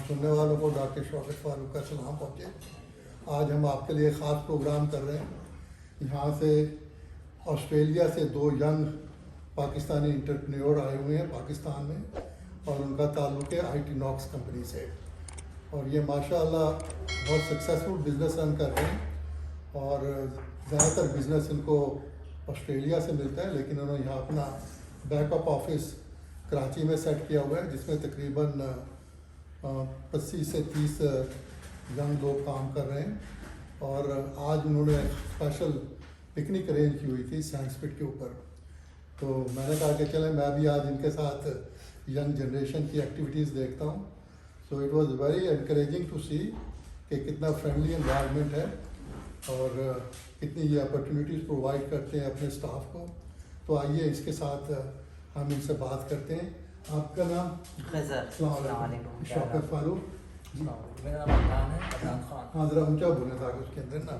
सुनने वालों को डॉक्टर शौकत फारूक का सलाम पहुँचे। आज हम आपके लिए ख़ास प्रोग्राम कर रहे हैं। यहाँ से ऑस्ट्रेलिया से 2 यंग पाकिस्तानी एंटरप्रेन्योर आए हुए हैं पाकिस्तान में, और उनका ताल्लुक़ है IT नॉक्स कंपनी से। और ये माशाअल्लाह बहुत सक्सेसफुल बिज़नेस रन कर रहे हैं, और ज़्यादातर बिज़नेस इनको ऑस्ट्रेलिया से मिलता है, लेकिन उन्होंने यहाँ अपना बैकअप ऑफिस कराची में सेट किया हुआ है, जिसमें तकरीबन 25 से 30 यंग लोग काम कर रहे हैं। और आज उन्होंने स्पेशल पिकनिक अरेंज की हुई थी सैंडस्पिट के ऊपर, तो मैंने कहा कि चलें मैं भी आज इनके साथ यंग जनरेशन की एक्टिविटीज़ देखता हूँ। So it was very encouraging to see कि कितना फ्रेंडली एनवायरनमेंट है और कितनी ये अपॉर्चुनिटीज़ प्रोवाइड करते हैं अपने स्टाफ को। तो आइए इसके साथ हम इनसे बात करते हैं। आपका नाम? शौकत फारूक जी। मेरा नाम अदनान है, अदनान खान। हाँ, ज़रा ऊँचा बोलना था उसके अंदर ना।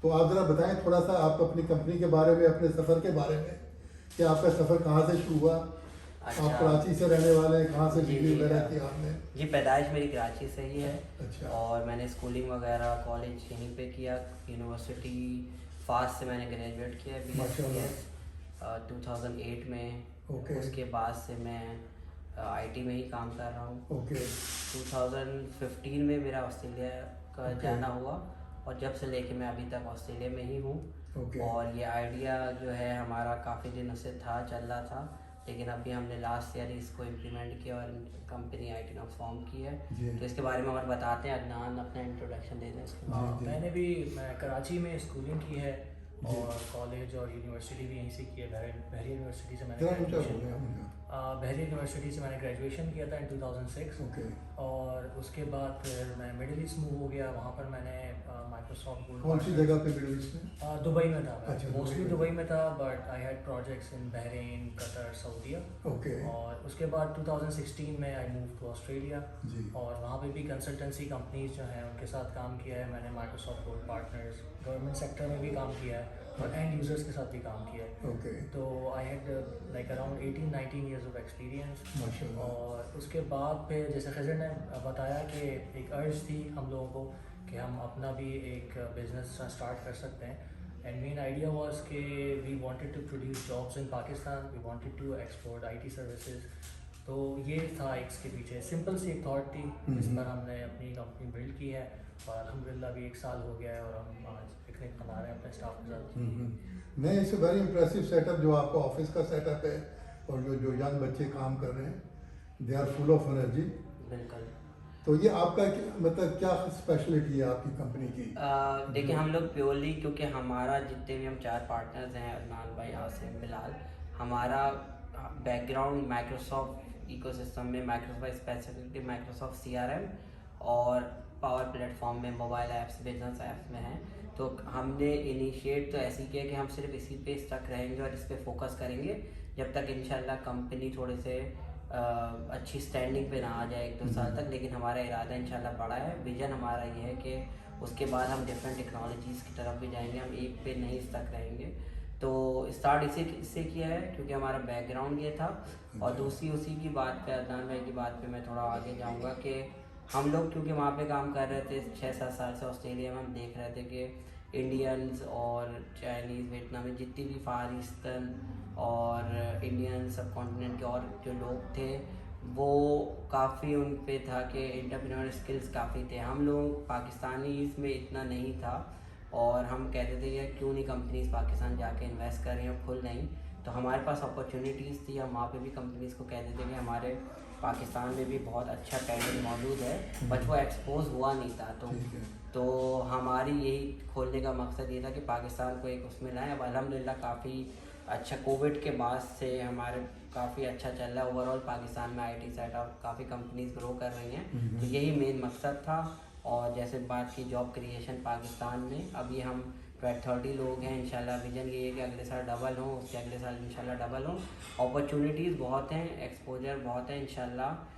तो आप ज़रा बताएं थोड़ा सा आप अपनी कंपनी के बारे में, अपने सफ़र के बारे में, कि आपका सफ़र कहाँ से शुरू हुआ। अच्छा। आप कराची से रहने वाले हैं, कहाँ से डिग्री जी, वगैरह की आपने? जी, पैदाइश मेरी कराची से ही है। अच्छा। और मैंने स्कूलिंग वगैरह कॉलेज यहीं पे किया। यूनिवर्सिटी फास्ट से मैंने ग्रेजुएट किया BSc 2008 में। ओके। उसके बाद से मैं IT में ही काम कर रहा हूँ। ओके। 2015 में मेरा ऑस्ट्रेलिया का ओके। जाना हुआ, और जब से लेके मैं अभी तक ऑस्ट्रेलिया में ही हूँ। ओके। और ये आइडिया जो है हमारा काफ़ी दिनों से था, चल रहा था, लेकिन अभी हमने लास्ट ईयर ही इसको इम्प्लीमेंट किया और कंपनी IT नॉक्स फॉर्म की है। तो इसके बारे में और बताते हैं। अदनान अपना इंट्रोडक्शन दे दें इसके बाद। मैं कराची में स्कूलिंग की है और कॉलेज और यूनिवर्सिटी भी यहीं से की है। बहरी यूनिवर्सिटी से मैंने ग्रेजुएशन किया था इन 2006। ओके। और उसके बाद फिर मैं मिडिल ईस्ट मूव हो गया। वहाँ पर मैंने माइक्रोसॉफ्ट कौन सी जगह पे मिडिल ईस्ट में? दुबई में था। अच्छा, मोस्टली दुबई में था, but I had projects in Bahrain, Qatar, Saudi. Okay. और उसके बाद 2016 में I move to Australia ji. और वहाँ पे भी कंसल्टेंसी कंपनीज जो हैं उनके साथ काम किया है मैंने। Microsoft gold partners, government sector में भी काम किया है और एंड यूजर्स के साथ भी काम किया है। ओके। तो I had like around 18-19 years of experience. माशाल्लाह। और उसके बाद फिर जैसे खजर ने बताया कि एक अर्ज थी हम लोगों को कि हम अपना भी एक बिजनेस स्टार्ट कर सकते हैं। एंड मेन आइडिया वाज कि we wanted to produce jobs in Pakistan, we wanted to export IT services. तो ये था इसके पीछे सिंपल सी एक थॉट थी, जिस पर हमने अपनी कंपनी बिल्ड की है। और अल्हम्दुलिल्लाह भी 1 साल हो गया है और हम आज पिकनिक मना रहे हैं अपने स्टाफ के साथ। नहीं, इट्स वेरी इम्प्रेसिव सेटअप जो आपका ऑफिस का सेटअप है, और जो यंग बच्चे काम कर रहे हैं, they are full of energy. बिल्कुल। तो ये आपका मतलब क्या स्पेशलिटी है आपकी कंपनी की? देखिए, हम लोग प्योरली, क्योंकि हमारा जितने भी हम 4 पार्टनर्स हैं, अदनान भाई, आसिम, बिलाल, हमारा बैकग्राउंड माइक्रोसॉफ्ट इकोसिस्टम में, माइक्रोसॉफ्ट स्पेसिफिकली माइक्रोसॉफ्ट CRM और पावर प्लेटफॉर्म में, मोबाइल ऐप्स, बिजनेस ऐप्स में हैं। तो हमने इनिशिएट तो ऐसे ही किया कि हम सिर्फ इसी पे स्टक रहेंगे और इस पे फोकस करेंगे जब तक इंशाल्लाह कंपनी थोड़े से अच्छी स्टैंडिंग पे ना आ जाए 1-2 साल तक। लेकिन हमारा इरादा इंशाल्लाह बड़ा है। विजन हमारा ये है कि उसके बाद हम डिफरेंट टेक्नोलॉजीज़ की तरफ भी जाएंगे, हम एक पे नहीं स्टक रहेंगे। तो स्टार्ट इससे किया है क्योंकि हमारा बैकग्राउंड ये था। और दूसरी उसी की बात पे, अदनान भाई की बात पे मैं थोड़ा आगे जाऊँगा कि हम लोग क्योंकि वहाँ पे काम कर रहे थे 6-7 साल से ऑस्ट्रेलिया में, हम देख रहे थे कि इंडियंस और चाइनीज़, वियतनामी, जितनी भी फार ईस्टर्न और इंडियन सब कॉन्टिनेंट के और जो लोग थे, वो काफ़ी उन पे था कि एंटरप्रेन्योर स्किल्स काफ़ी थे। हम लोग पाकिस्तानी इसमें इतना नहीं था, और हम कहते थे कि क्यों नहीं कंपनीज पाकिस्तान जाके इन्वेस्ट कर रही हैं, खुल नहीं। तो हमारे पास अपॉर्चुनिटीज़ थी। हम वहाँ पे भी कंपनीज़ को कहते थे कि हमारे पाकिस्तान में भी बहुत अच्छा टैलेंट मौजूद है, बट वो एक्सपोज हुआ नहीं था। तो हमारी यही खोलने का मकसद ये था कि पाकिस्तान को एक उसमें लाएँ। अब अल्हम्दुलिल्लाह काफ़ी अच्छा, कोविड के बाद से हमारे काफ़ी अच्छा चल रहा है ओवरऑल पाकिस्तान में। IT सेटअप काफ़ी कंपनीज ग्रो कर रही हैं। तो यही मेन मकसद था। और जैसे बात की जॉब क्रिएशन पाकिस्तान में, अभी हम 30 लोग हैं। इंशाल्लाह विजन ये है कि अगले साल डबल हो, उसके अगले साल इंशाल्लाह डबल हो। अपॉर्चुनिटीज़ बहुत हैं, एक्सपोजर बहुत है इंशाल्लाह।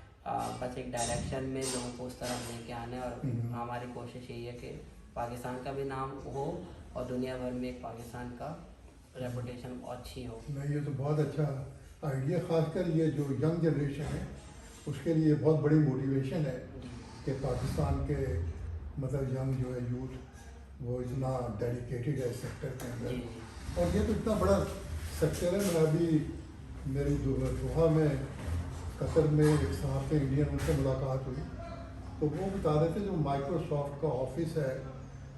बस एक डायरेक्शन में लोगों को उस तरफ लेके आना है। और हमारी कोशिश यही है कि पाकिस्तान का भी नाम हो और दुनिया भर में एक पाकिस्तान का रेपुटेशन अच्छी हो। नहीं, ये तो बहुत अच्छा आइडिया, खासकर ये जो यंग जनरेशन है उसके लिए बहुत बड़ी मोटिवेशन है कि पाकिस्तान के मतलब यंग जो है यूथ वो इतना डेडिकेटेड है इस सेक्टर के जी अंदर। जी और ये तो इतना बड़ा सेक्टर है। मैं अभी मेरी दोहा में कतर में एक साहब थे इंडियन, उनसे मुलाकात हुई तो वो बता रहे थे जो माइक्रोसॉफ्ट का ऑफिस है,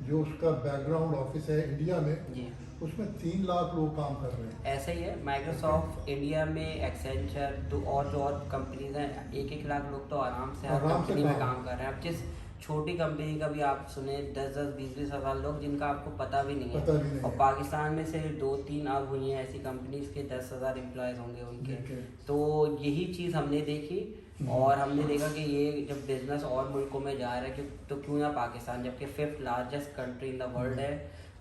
जो उसका बैकग्राउंड ऑफिस है इंडिया में, जी उसमें 3 लाख लोग काम कर रहे हैं। ऐसा ही है। माइक्रोसॉफ्ट इंडिया में एक्सेंचर जो और कंपनीज हैं 1-1 लाख लोग तो आराम से हर आराम से कंपनी में काम। काम कर रहे हैं। अब जिस छोटी कंपनी का भी आप सुने 10-10 20-20 हज़ार लोग जिनका आपको पता भी नहीं है। पता भी नहीं और है। पाकिस्तान में से 2-3 अब हुई हैं ऐसी कंपनीज के 10,000 एम्प्लॉयज़ होंगे उनके। ठीक है। तो यही चीज़ हमने देखी और हमने देखा कि ये जब बिजनेस और मुल्कों में जा रहा है तो क्यों ना पाकिस्तान, जबकि 5th largest country in the world है।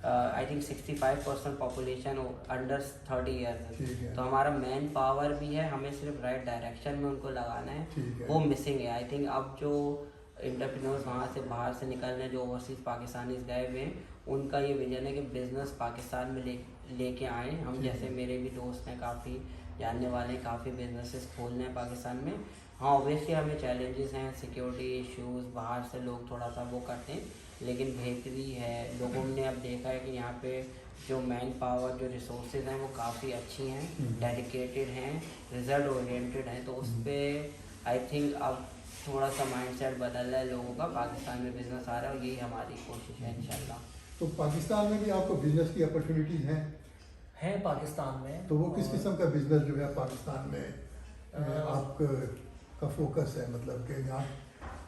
I think 65% population under 30 years ठीक है। है। तो हमारा मैन पावर भी है, हमें सिर्फ राइट डायरेक्शन में उनको लगाना है, ठीक है। वो मिसिंग है। आई थिंक अब जो एंटरप्रेन्योर्स वहाँ से बाहर से निकल रहे हैं, जो ओवरसीज़ पाकिस्तानीज गए हुए हैं, उनका ये विजन है कि बिज़नेस पाकिस्तान में लेके आएँ। हम ठीक जैसे है। मेरे भी दोस्त हैं, काफ़ी जानने वाले हैं, काफ़ी बिजनेसेस खोलने हैं पाकिस्तान में। हाँ ऑब्वियसली हमें चैलेंजेस हैं, सिक्योरिटी इश्यूज़, बाहर से लोग थोड़ा सा वो करते हैं, लेकिन बेहतरी है। लोगों ने अब देखा है कि यहाँ पे जो मैन पावर जो रिसोर्सेज हैं वो काफ़ी अच्छी हैं, डेडिकेटेड हैं, रिजल्ट ओरिएंटेड हैं। तो उस पर आई थिंक अब थोड़ा सा माइंडसेट बदल रहा है लोगों का, पाकिस्तान में बिजनेस आ रहा है और यही हमारी कोशिश है इंशाल्लाह। तो पाकिस्तान में भी आपको बिजनेस की अपॉर्चुनिटीज़ हैं? पाकिस्तान में। तो वो किस और किस्म का बिजनेस जो है पाकिस्तान में आपका फोकस है, मतलब कि यहाँ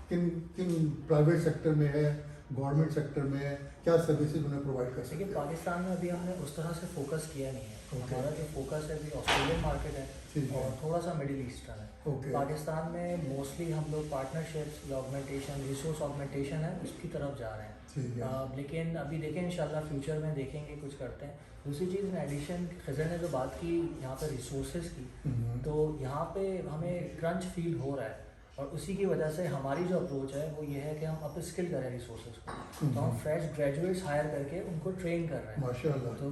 किन किन प्राइवेट सेक्टर में है, गवर्नमेंट सेक्टर में है, क्या सर्विसेज उन्हें प्रोवाइड कर सकते देखिए हैं? पाकिस्तान में अभी हमने उस तरह से फोकस किया नहीं है। Okay. हमारा जो फोकस है अभी ऑस्ट्रेलियन मार्केट ठीक है है। और थोड़ा सा मिडिल ईस्टर्न है। Okay. पाकिस्तान में मोस्टली हम लोग पार्टनरशिप्स, ऑगमेंटेशन, रिसोर्स ऑगमेंटेशन है उसकी तरफ जा रहे हैं। ठीक है। लेकिन अभी देखें इंशाल्लाह फ्यूचर में देखेंगे कुछ करते हैं। दूसरी चीज़ इन एडिशन खजर ने जो बात की यहाँ पर रिसोर्सेज की, तो यहाँ पे हमें क्रंच फील हो रहा है और उसी की वजह से हमारी जो अप्रोच है वो ये है कि हम अप स्किल करें रिसोर्सेज को। तो हम फ्रेश ग्रेजुएट्स हायर करके उनको ट्रेन कर रहे हैं। माशाल्लाह। तो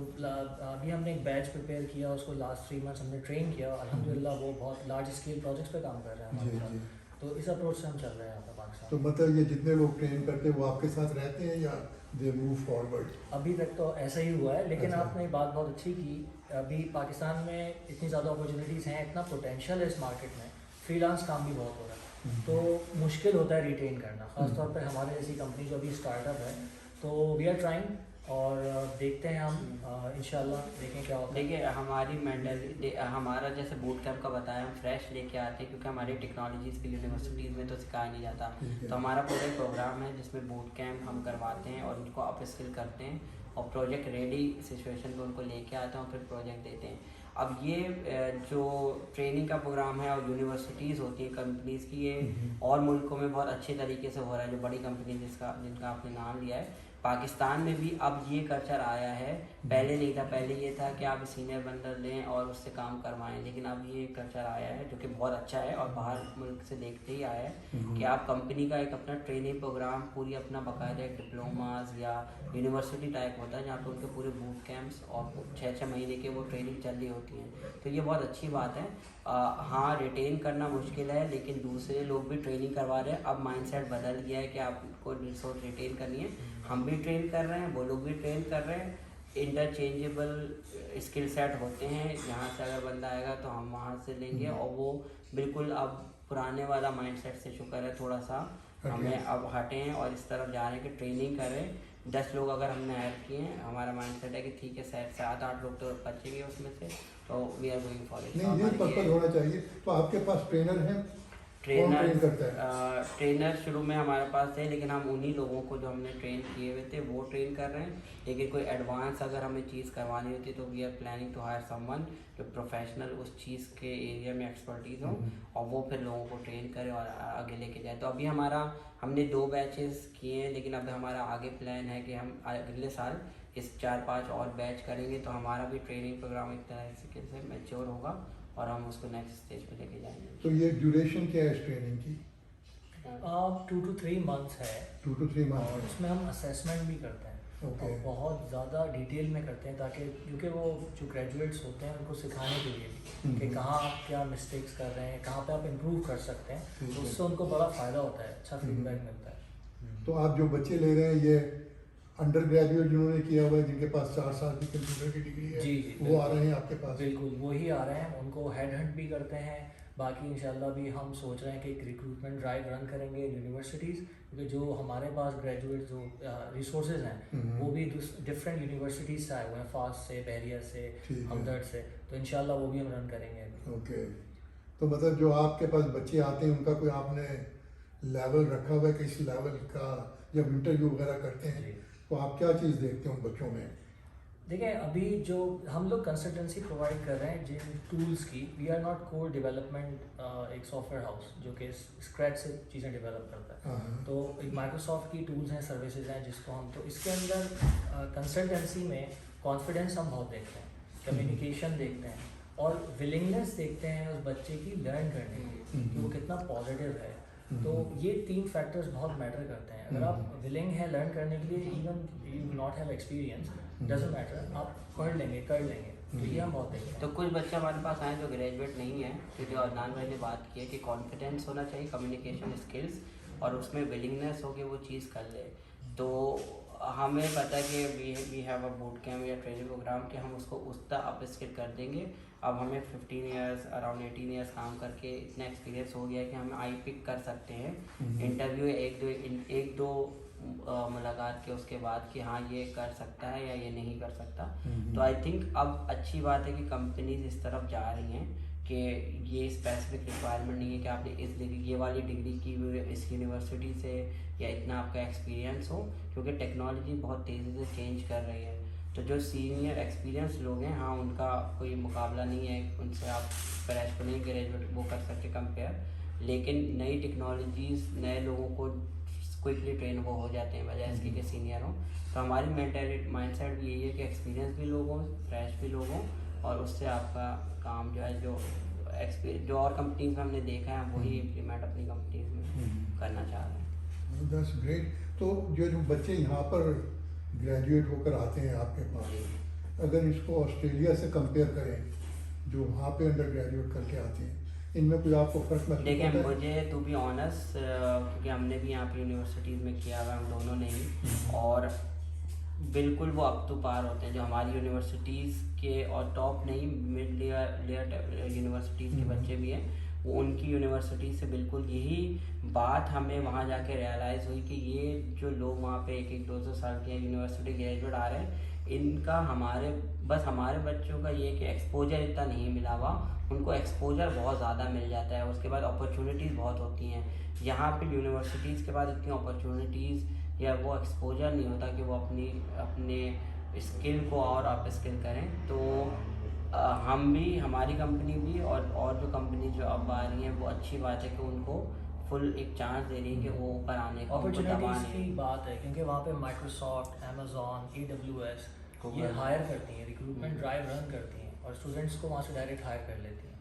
अभी हमने एक बैच प्रिपेयर किया, उसको लास्ट 3 मंथ्स हमने ट्रेन किया। अल्हम्दुलिल्लाह वो बहुत लार्ज स्केल प्रोजेक्ट्स पे काम कर रहे हैं हमारे जी, साथ। जी। तो इस अप्रोच से हम चल रहे हैं यहाँ पे पाकिस्तान। तो मतलब ये जितने लोग ट्रेन करते हैं वो आपके साथ रहते हैं या दे मूव फॉरवर्ड? अभी तक तो ऐसा ही हुआ है, लेकिन अच्छा। आपने बात बहुत अच्छी की। अभी पाकिस्तान में इतनी ज़्यादा अपॉर्चुनिटीज़ हैं, इतना पोटेंशियल है इस मार्केट में, फ्रीलांस काम भी बहुत हो रहा है, तो मुश्किल होता है रिटेन करना, ख़ासतौर पे हमारे जैसी कंपनी जो अभी स्टार्टअप है। तो वी आर ट्राइंग और देखते हैं हम इंशाल्लाह देखें क्या होता है। देखिए हमारी मेंटली हमारा जैसे बूट कैंप का बताया, हम फ्रेश लेके आते हैं क्योंकि हमारी टेक्नोलॉजीज़ की यूनिवर्सिटीज़ में तो सिखाया नहीं जाता। तो हमारा पूरा एक प्रोग्राम है जिसमें बूट कैंप हम करवाते हैं और उनको अप स्किल करते हैं और प्रोजेक्ट रेडी सिचुएशन पे उनको लेके आते हैं और फिर प्रोजेक्ट देते हैं। अब ये जो ट्रेनिंग का प्रोग्राम है और यूनिवर्सिटीज़ होती हैं कंपनीज़ की, ये और मुल्कों में बहुत अच्छे तरीके से हो रहा है। जो बड़ी कंपनी जिनका आपने नाम लिया है, पाकिस्तान में भी अब ये कल्चर आया है, पहले नहीं था। पहले ये था कि आप सीनियर बंदर लें और उससे काम करवाएं, लेकिन अब ये कल्चर आया है जो कि बहुत अच्छा है और बाहर मुल्क से देखते ही आया है कि आप कंपनी का एक अपना ट्रेनिंग प्रोग्राम पूरी अपना बाकायदा एक डिप्लोमाज या यूनिवर्सिटी टाइप होता है जहाँ पे उनके पूरे बूट कैंप्स और 6-6 महीने के वो ट्रेनिंग चल रही होती हैं। तो ये बहुत अच्छी बात है। हाँ रिटेन करना मुश्किल है, लेकिन दूसरे लोग भी ट्रेनिंग करवा रहे हैं। अब माइंडसेट बदल गया है कि आपको रिसोर्स रिटेन करनी है, हम भी ट्रेन कर रहे हैं, वो लोग भी ट्रेन कर रहे हैं। इंटरचेंजेबल स्किल सेट होते हैं, यहाँ से अगर बंदा आएगा तो हम वहाँ से लेंगे और वो बिल्कुल अब पुराने वाला माइंडसेट से शुक्र है थोड़ा सा हमें अब हटे हैं और इस तरफ जा रहे हैं कि ट्रेनिंग करें। 10 लोग अगर हमने हायर किए हैं, हमारा माइंडसेट है कि ठीक है 7-8 लोग तो बचेंगे उसमें से, तो we are going for it. नहीं, ये पर्पज होना चाहिए। तो आपके पास ट्रेनर हैं? कौन ट्रेन करता है? ट्रेनर शुरू में हमारे पास थे, लेकिन हम उन्हीं लोगों को जो हमने ट्रेन किए हुए थे वो ट्रेन कर रहे हैं। लेकिन कोई एडवांस अगर हमें चीज़ करवानी होती तो we are planning to hire someone जो प्रोफेशनल उस चीज़ के एरिया में एक्सपर्टीज़ हो और वो फिर लोगों को ट्रेन करे और आगे लेके जाए। तो अभी हमने 2 बैचेस किए हैं, लेकिन अब हमारा आगे प्लान है कि हम अगले साल इस 4-5 और बैच करेंगे, तो हमारा भी ट्रेनिंग प्रोग्राम एक तरह से मैच्योर होगा और हम उसको नेक्स्ट स्टेज पे लेके जाएंगे। तो ये ड्यूरेशन क्या है इस ट्रेनिंग की? 2 to 3 मंथ्स है 2 to 3 और मंथ। उसमें हम असेसमेंट भी करते हैं। Okay. और बहुत ज़्यादा डिटेल में करते हैं, ताकि क्योंकि वो जो ग्रेजुएट्स होते हैं उनको सिखाने के लिए भी कि कहाँ आप क्या मिस्टेक्स कर रहे हैं, कहाँ पे आप इम्प्रूव कर सकते हैं, ठीक तो है। उससे उनको बड़ा फ़ायदा होता है, अच्छा फीडबैक मिलता है। तो आप जो बच्चे ले रहे हैं ये अंडर ग्रेजुएट जिन्होंने किया हुआ है, जिनके पास 4 साल की कंप्यूटर की डिग्री है, जी जी वो आ रहे हैं आपके पास? बिल्कुल वही आ रहे हैं, उनको हेड हंट भी करते हैं। बाकी इंशाल्लाह भी हम सोच रहे हैं कि एक रिक्रूटमेंट ड्राइव रन करेंगे यूनिवर्सिटीज़, क्योंकि जो हमारे पास ग्रेजुएट जो रिसोर्सेज हैं वो भी डिफरेंट यूनिवर्सिटीज़ से आए हुए हैं, फास्ट से, बहरिया से, ठीक है। हमदर्द से, तो इंशाल्लाह वो भी हम रन करेंगे। ओके, तो मतलब जो आपके पास बच्चे आते हैं उनका कोई आपने लेवल रखा हुआ है कि इस लेवल का जब इंटरव्यू वगैरह करते हैं जी। तो आप क्या चीज़ देखते हैं उन बच्चों में? देखिए अभी जो हम लोग कंसल्टेंसी प्रोवाइड कर रहे हैं जिन टूल्स की, we are not core development एक सॉफ्टवेयर हाउस जो कि स्क्रैच से चीज़ें डेवलप करता है। हाँ। तो एक माइक्रोसॉफ्ट की टूल्स हैं, सर्विसेज हैं जिसको हम, तो इसके अंदर कंसल्टेंसी में कॉन्फिडेंस हम बहुत देखते हैं, कम्युनिकेशन देखते हैं और विलिंगनेस देखते हैं उस बच्चे की लर्न करने की कि वो कितना पॉजिटिव है। तो ये 3 फैक्टर्स बहुत मैटर करते हैं। अगर आप विलिंग है लर्न करने के लिए, even you not have experience, doesn't matter, आप पढ़ लेंगे, कर लेंगे, तो ये हम बहुत देखते हैं। तो कुछ बच्चे हमारे पास आए जो ग्रेजुएट नहीं है, क्योंकि अदनान भाई ने बात की है कि कॉन्फिडेंस होना चाहिए, कम्युनिकेशन स्किल्स, और उसमें विलिंगनेस हो कि वो चीज़ कर ले। तो हमें पता है कि we have a boot camp या ट्रेनिंग प्रोग्राम कि हम उसको उतना अप स्किल कर देंगे। अब हमें 15 ईयर्स अराउंड 18 ईयर्स काम करके इतना एक्सपीरियंस हो गया है कि हम आई पिक कर सकते हैं इंटरव्यू एक दो मुलाकात के उसके बाद कि हाँ ये कर सकता है या ये नहीं कर सकता। तो आई थिंक अब अच्छी बात है कि कंपनीज इस तरफ जा रही हैं कि ये स्पेसिफिक रिक्वायरमेंट नहीं है कि आपने इस डिग्री ये वाली डिग्री की हुई है इस यूनिवर्सिटी से या इतना आपका एक्सपीरियंस हो, क्योंकि टेक्नोलॉजी बहुत तेज़ी से चेंज कर रही है। तो जो सीनियर एक्सपीरियंस लोग हैं, हाँ उनका कोई मुकाबला नहीं है, उनसे आप फ्रेश को नहीं ग्रेजुएट वो कर सकते कंपेयर, लेकिन नई टेक्नोलॉजीज़ नए लोगों को क्विकली ट्रेन वो हो जाते हैं बजाय इसके कि सीनियर हों। तो हमारी मेंटालिटी माइंडसेट भी यही है कि एक्सपीरियंस भी लोग हों, फ्रेश भी लोग हों, और उससे आपका काम जो है जो और कंपनीज में हमने देखा है वही इम्प्लीमेंट अपनी कंपनीज में करना चाह रहे हैं। That's great. तो जो बच्चे यहाँ पर ग्रेजुएट होकर आते हैं आपके पास, अगर इसको ऑस्ट्रेलिया से कंपेयर करें जो वहाँ पे अंडर ग्रेजुएट करके आते हैं, इनमें कोई आपको फर्क महसूस देखिए होता है? मुझे टू बी ऑनेस्ट, क्योंकि हमने भी यहाँ पे यूनिवर्सिटीज़ में किया हुआ, हम दोनों ने ही, और बिल्कुल वो अप टू पार होते हैं जो हमारी यूनिवर्सिटीज़ के, और टॉप नहीं मिड लेयर यूनिवर्सिटीज़ के बच्चे भी हैं, वो उनकी यूनिवर्सिटी से बिल्कुल यही बात हमें वहाँ जाके रियलाइज़ हुई कि ये जो लोग वहाँ पे 1-2 साल के यूनिवर्सिटी ग्रेजुएट आ रहे हैं, इनका हमारे बच्चों का ये कि एक्सपोजर इतना नहीं मिला हुआ, उनको एक्सपोजर बहुत ज़्यादा मिल जाता है, उसके बाद अपॉर्चुनिटीज़ बहुत होती हैं। यहाँ पे यूनिवर्सिटीज़ के बाद इतनी अपॉर्चुनिटीज़ या वो एक्सपोजर नहीं होता कि वो अपने स्किल को और अप स्किल करें। तो हम भी, हमारी कंपनी भी, और जो कंपनी जो अब आ रही हैं वो अच्छी बात है कि उनको फुल एक चांस दे रही है कि वो ऊपर आने का, उनको अपॉर्चुनिटीज़ दबाने की बात है, क्योंकि वहाँ पे माइक्रोसॉफ्ट, अमेजोन, AWS ये हायर करती हैं, रिक्रूटमेंट ड्राइव रन करती हैं और स्टूडेंट्स को वहाँ से डायरेक्ट हायर कर लेती हैं।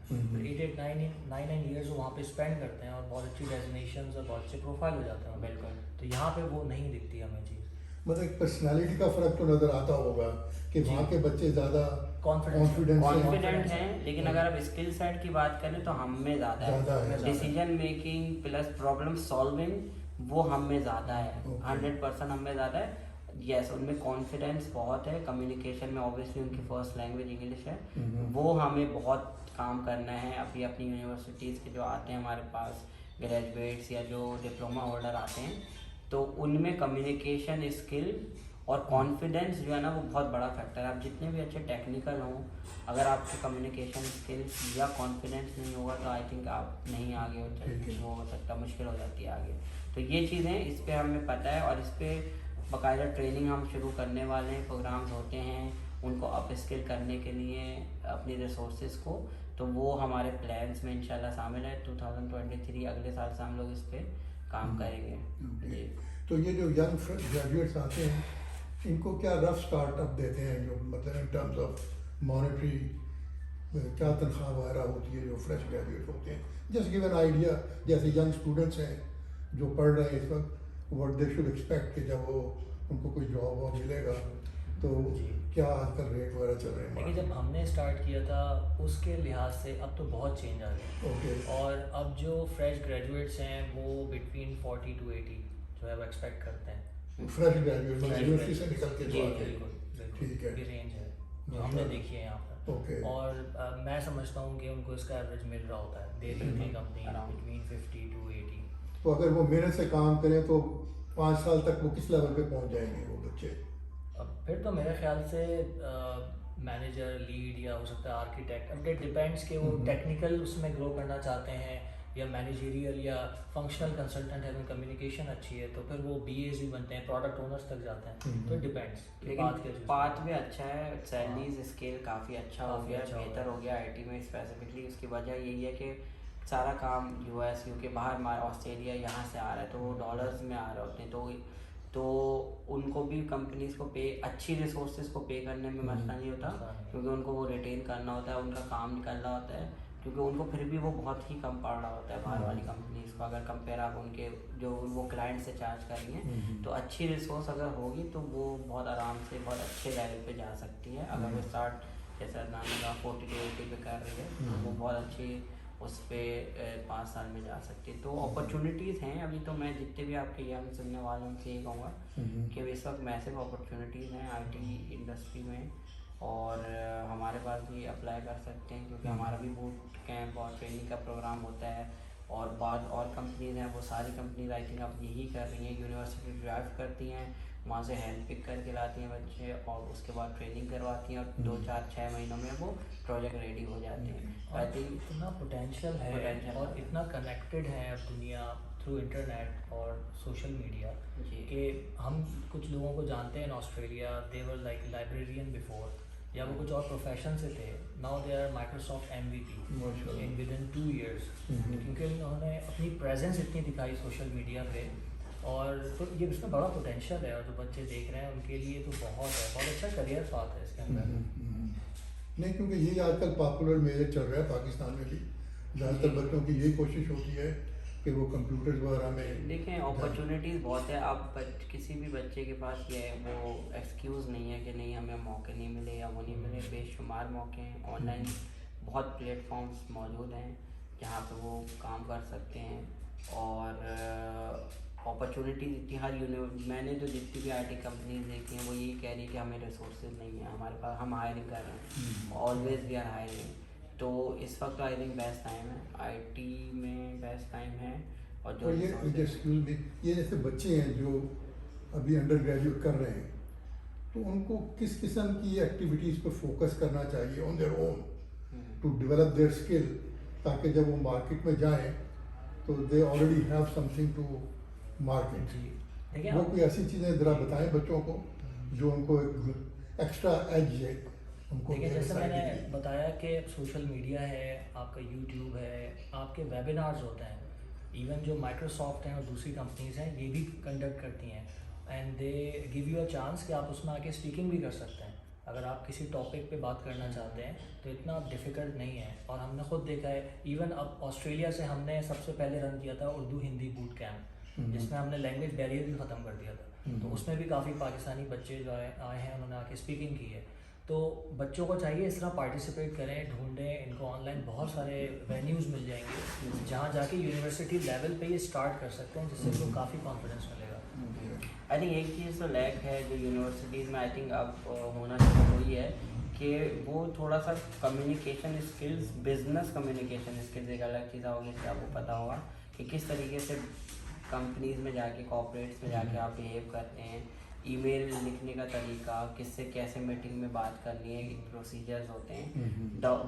8-9 ईयर्स वो वहाँ पे स्पेंड करते हैं और बहुत अच्छी डेजिग्नेशंस और बहुत अच्छे प्रोफाइल हो जाते हैं। बिल्कुल। तो यहाँ पे वो नहीं दिखती हमें चीज़। मतलब एक पर्सनालिटी का फर्क तो नज़र आता होगा कि वहाँ के बच्चे ज़्यादा कॉन्फिडेंट हैं, लेकिन अगर आप स्किल सेट की बात करें तो हम में ज़्यादा है। Decision making plus problem solving वो हम में ज़्यादा है, 100% हम में ज़्यादा है। यस, उनमें कॉन्फिडेंस बहुत है, कम्युनिकेशन में ऑब्वियसली उनकी फर्स्ट लैंग्वेज इंग्लिश है, वो हमें बहुत काम करना है। अभी अपनी यूनिवर्सिटीज़ के जो आते हैं हमारे पास ग्रेजुएट्स या जो डिप्लोमा होल्डर आते हैं, तो उनमें कम्युनिकेशन स्किल और कॉन्फिडेंस जो है ना वो बहुत बड़ा फैक्टर है। आप जितने भी अच्छे टेक्निकल हों, अगर आपके कम्युनिकेशन स्किल्स या कॉन्फिडेंस नहीं होगा तो आई थिंक आप नहीं आगे हो सकता, मुश्किल हो जाती है आगे। तो ये चीज़ें इस पर हमें पता है, और इस पर बाकायदा ट्रेनिंग हम शुरू करने वाले हैं, प्रोग्राम्स होते हैं उनको अप स्किल करने के लिए अपनी रिसोर्सेज को, तो वो हमारे प्लान्स में इंशाल्लाह शामिल है। 2023 अगले साल से हम लोग इस पर काम करेंगे। जी। तो ये जो यंग ग्रेजुएट्स आते हैं इनको क्या रफ स्टार्टअप देते हैं, जो मतलब इन टर्म्स ऑफ मॉनेटरी क्या तनख्वाह वगैरह होती है जो फ्रेश ग्रेजुएट होते हैं? जस्ट गिव एन आइडिया, जैसे यंग स्टूडेंट्स हैं जो पढ़ रहे हैं इस वक्त, व्हाट दे शुड एक्सपेक्ट कि जब वो उनको कोई जॉब वॉब मिलेगा, तो जी। क्या आजकल रेट वगैरह चल रहे हैं देखिए market जब हमने स्टार्ट किया था उसके लिहाज से अब तो बहुत चेंज आ गया में? ओके, और अब जो फ्रेश ग्रेजुएट्स हैं वो बिटवीन 40 to 80 जो है वो एक्सपेक्ट करते हैं। फ्रेश ग्रेजुएट Fresh यूनिवर्सिटी से graduates। निकल के जी, जो आके, बिल्कुल बिल्कुल ठीक है, ये रेंज है जो हमने देखी है यहाँ पर। ओके, और मैं समझता हूँ कि उनको इसका एवरेज मिल रहा होता है दे रही थी कंपनी Around। Between 50 to 80। तो अगर वो मेहनत से काम करें तो 5 साल तक वो किस लेवल पे पहुंच जाएंगे वो बच्चे? अब फिर तो मेरे ख्याल से मैनेजर लीड या हो सकता है आर्किटेक्ट, अब इट डिपेंड्स कि वो टेक्निकल उसमें ग्रो करना चाहते हैं या मैनेजरियल या फंक्शनल कंसल्टेंट है, कम्युनिकेशन अच्छी है तो फिर वो बीएस भी बनते हैं, प्रोडक्ट ओनर्स तक जाते हैं। तो डिपेंड्स लेकिन पाथ भी अच्छा है, सैलरीज स्केल काफ़ी अच्छा हो काफ़ी गया, अच्छा हो बेहतर हो गया आईटी में स्पेसिफिकली। उसकी वजह यही है कि सारा काम यूएस यूके बाहर ऑस्ट्रेलिया यहाँ से आ रहा है, तो वो डॉलर्स में आ रहे होते हैं, तो उनको भी कंपनीज को पे अच्छी रिसोर्सेज को पे करने में मसला नहीं होता, क्योंकि उनको वो रिटेन करना होता है, उनका काम निकलना होता है, क्योंकि उनको फिर भी वो बहुत ही कम पड़ रहा होता है बाहर वाली कंपनीज को। अगर कंपेयर आप उनके जो वो क्लाइंट से चार्ज कर रही हैं, तो अच्छी रिसोर्स अगर होगी तो वो बहुत आराम से बहुत अच्छे लेवल पे जा सकती है। अगर वो स्टार्ट जैसे अदनान का 40 to 80 पे कर रही है तो वो बहुत अच्छी उस पर 5 साल में जा सकती है। तो अपॉर्चुनिटीज़ हैं अभी। तो मैं जितने भी आपके यंग सुनने वाले उनसे ये कहूँगा कि इस वक्त मैसिव अपॉर्चुनिटीज़ हैं आईटी इंडस्ट्री में, और हमारे पास भी अप्लाई कर सकते हैं, क्योंकि हमारा भी बूट कैंप और ट्रेनिंग का प्रोग्राम होता है। और बाद और कंपनीज हैं, वो सारी कंपनीज आई थिंक अब यही कर रही हैं, यूनिवर्सिटी ड्राइव करती हैं, वहाँ से हैंड पिक करके लाती हैं बच्चे और उसके बाद ट्रेनिंग करवाती हैं, और 2-4-6 महीनों में वो प्रोजेक्ट रेडी हो जाते हैं। आई थिंक इतना पोटेंशियल है और इतना कनेक्टेड है अब दुनिया थ्रू इंटरनेट और सोशल मीडिया जी। कि हम कुछ लोगों को जानते हैं in Australia, they were like librarian before, या वो कुछ और प्रोफेशन से थे, now they are Microsoft MVP in within 2 years, क्योंकि उन्होंने अपनी प्रेजेंस इतनी दिखाई सोशल मीडिया पे। और तो ये इसमें बड़ा पोटेंशियल है और जो बच्चे देख रहे हैं उनके लिए तो बहुत अच्छा करियर पाथ है इसके अंदर। नहीं, क्योंकि यही आजकल पॉपुलर मेजर चल रहा है पाकिस्तान में भी, ज़्यादातर बच्चों की यही कोशिश होती है कि वो कंप्यूटर्स वगैरह में देखें अपॉर्चुनिटीज़ बहुत है। अब किसी भी बच्चे के पास ये वो एक्सक्यूज़ नहीं है कि नहीं हमें मौके नहीं मिले या वो नहीं मिले, बेशुमार मौके हैं। ऑनलाइन बहुत प्लेटफॉर्म्स मौजूद हैं जहाँ पे वो काम कर सकते हैं, और अपॉर्चुनिटीज़ इतनी मैंने जो जितनी भी आईटी कंपनीज देखी हैं वो यही कह रही है कि हमें रिसोर्सेज नहीं है हमारे पास, हम हायरिंग कर रहे हैं, ऑलवेज वी आर हायरिंग। तो इस वक्त आई थिंक बेस्ट टाइम है, आईटी में बेस्ट टाइम है। और जो ये स्कूल में ये जैसे बच्चे हैं जो अभी अंडर ग्रेजुएट कर रहे हैं, तो उनको किस किस्म की एक्टिविटीज़ पे फोकस करना चाहिए on their own to develop their skill, ताकि जब वो मार्केट में जाएं तो they already have something to market. देखिए वो कोई ऐसी चीज़ें ज़रा बताएं बच्चों को जो उनको एक एक्स्ट्रा एज है उनको। देखिए जैसे मैंने बताया कि सोशल मीडिया है, आपका यूट्यूब है, आपके वेबिनार्स होते हैं, इवन जो माइक्रोसॉफ्ट हैं और दूसरी कंपनीज हैं ये भी कंडक्ट करती हैं, and they give you a chance कि आप उसमें आके स्पीकिंग भी कर सकते हैं। अगर आप किसी टॉपिक पे बात करना चाहते हैं तो इतना डिफ़िकल्ट नहीं है। और हमने खुद देखा है, इवन अब ऑस्ट्रेलिया से हमने सबसे पहले रन किया था उर्दू हिंदी बूट कैंप, जिसमें हमने लैंग्वेज बैरियर भी ख़त्म कर दिया था। तो उसमें भी काफ़ी पाकिस्तानी बच्चे जो आए हैं उन्होंने आके स्पीकिंग की है। तो बच्चों को चाहिए इस तरह पार्टिसिपेट करें, ढूंढें, इनको ऑनलाइन बहुत सारे वेन्यूज़ मिल जाएंगे जहाँ जाके यूनिवर्सिटी लेवल पे ये स्टार्ट कर सकते हैं, जिससे इनको काफ़ी कॉन्फिडेंस मिलेगा। आई थिंक एक चीज़ तो लैक है जो यूनिवर्सिटीज़ में आई थिंक अब होना शुरू हुई है कि वो थोड़ा सा communication skills, business communication skills एक अलग चीज़ होगी कि आपको पता होगा कि किस तरीके से कंपनीज में जाके, कॉर्पोरेट्स में जाके आप बिहेव करते हैं, ईमेल लिखने का तरीका, किससे कैसे मीटिंग में बात करनी है, प्रोसीजर्स होते हैं,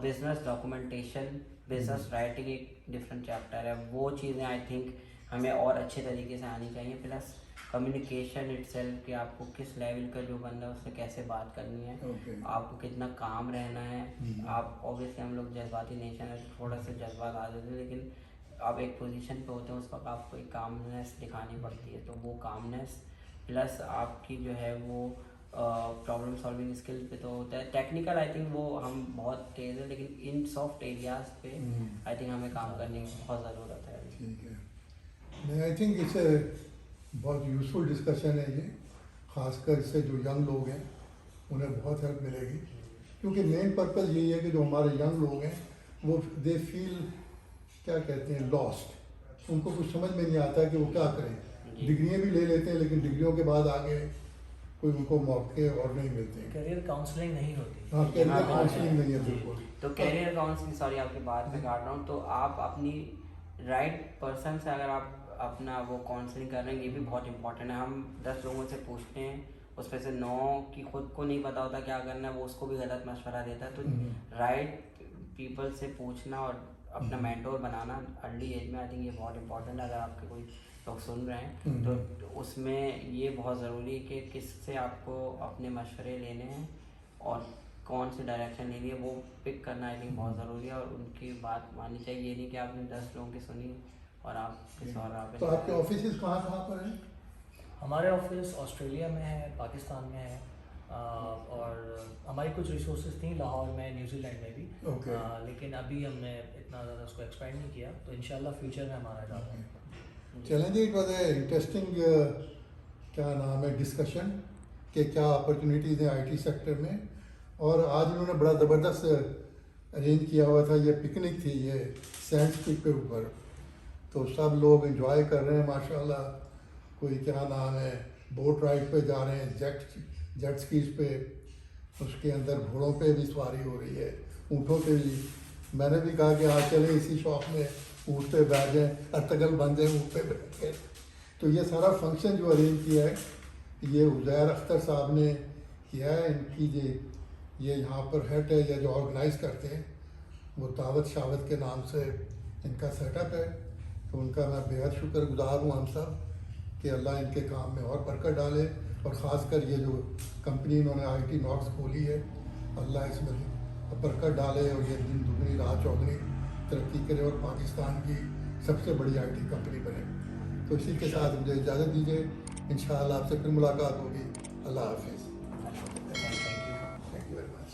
बिजनेस डॉक्यूमेंटेशन, बिजनेस राइटिंग एक डिफरेंट चैप्टर है। वो चीज़ें आई थिंक हमें और अच्छे तरीके से आनी चाहिए। प्लस कम्युनिकेशन इटसेल्फ कि आपको किस लेवल का जो बंदा है उससे कैसे बात करनी है, आपको कितना काम रहना है। आप ऑब्वियसली हम लोग जज्बाती नेशन है, थोड़ा सा जज्बात आ जाते हैं, लेकिन आप एक पोजीशन पे होते हैं उस वक्त आपको एक कामनेस दिखानी पड़ती है। तो वो कामनेस प्लस आपकी जो है वो प्रॉब्लम सॉल्विंग स्किल पे तो होता है। टेक्निकल आई थिंक वो हम बहुत तेज़ है, लेकिन इन सॉफ्ट एरियाज पे आई थिंक हमें काम करने की बहुत ज़रूरत है। ठीक है, आई थिंक इट्स बहुत यूज़फुल डिस्कशन है ये, ख़ासकर इससे जो यंग लोग हैं उन्हें बहुत हेल्प मिलेगी, क्योंकि मेन पर्पज़ यही है कि जो हमारे यंग लोग हैं वो दे फील क्या कहते हैं लॉस्ट, उनको कुछ समझ में नहीं आता कि वो क्या करें। डिग्रियाँ भी ले लेते हैं लेकिन डिग्रियों के बाद आगे कोई उनको मौके और नहीं मिलते हैं। करियर काउंसलिंग नहीं होती। हाँ, कैरियर हाँ, काउंसलिंग नहीं है बिल्कुल। तो कैरियर काउंसलिंग, सॉरी आपकी बात में काट रहा हूँ, तो आप अपनी राइट पर्सन से अगर आप अपना वो काउंसलिंग कर रहे हैं, ये भी बहुत इंपॉर्टेंट है। हम 10 लोगों से पूछते हैं, उसमें से 9 की खुद को नहीं पता होता क्या करना है, वो उसको भी गलत मशवरा देता है। तो राइट पीपल से पूछना और अपना मेंटोर बनाना अर्ली एज में, आई थिंक ये बहुत इंपॉर्टेंट है। अगर आपके कोई लोग सुन रहे हैं तो उसमें ये बहुत ज़रूरी है कि किससे आपको अपने मशवरे लेने हैं और कौन सी डायरेक्शन लेनी है, वो पिक करना आई थिंक बहुत ज़रूरी है। और उनकी बात माननी चाहिए, ये नहीं कि आपने 10 लोगों की सुनी और आप किसी और आप। तो आपके ऑफिस कहाँ पर हैं? हमारे ऑफिस ऑस्ट्रेलिया में है, पाकिस्तान में है, और हमारी कुछ रिसोर्सेज थी लाहौर में, न्यूजीलैंड में भी। लेकिन अभी हमने इतना ज़्यादा उसको एक्सपेंड नहीं किया, तो इंशाल्लाह फ्यूचर में हमारा ज़्यादा है। चलें जी, इट वॉज ए इंटरेस्टिंग क्या नाम है डिस्कशन कि क्या अपॉर्चुनिटीज़ हैं आईटी सेक्टर में। और आज इन्होंने बड़ा ज़बरदस्त अरेंज किया हुआ था, ये पिकनिक थी ये सैंड स्ट्रीट के ऊपर, तो सब लोग एंजॉय कर रहे हैं माशाल्लाह। कोई क्या नाम है बोट राइड पे जा रहे हैं, जेट स्कीज पे, उसके अंदर घोड़ों पे भी सवारी हो रही है, ऊँटों पे भी। मैंने भी कहा कि आज चले इसी शॉप में ऊँट पे बैठ जाएँ, अर्तगल बन जाए ऊँट पे बैठ के। तो ये सारा फंक्शन जो अरेंज किया है ये उज़ैर अख्तर साहब ने किया है। इनकी ये यहाँ पर हेड है या जो ऑर्गेनाइज़ करते हैं वो दावत शावत के नाम से इनका सेटअप है। तो उनका मैं बेहद शुक्रगुजार हूँ हम सब कि अल्लाह इनके काम में और बरकत डाले, और ख़ासकर ये जो कंपनी इन्होंने IT नॉक्स खोली है, अल्लाह इसमें बरकत डाले और ये दिन दुगनी रात चौगनी तरक्की करे और पाकिस्तान की सबसे बड़ी IT कंपनी बने। तो इसी के साथ मुझे इजाज़त दीजिए, इंशाअल्लाह आपसे फिर मुलाकात होगी। अल्लाह हाफिज़। Thank you. Thank you very much.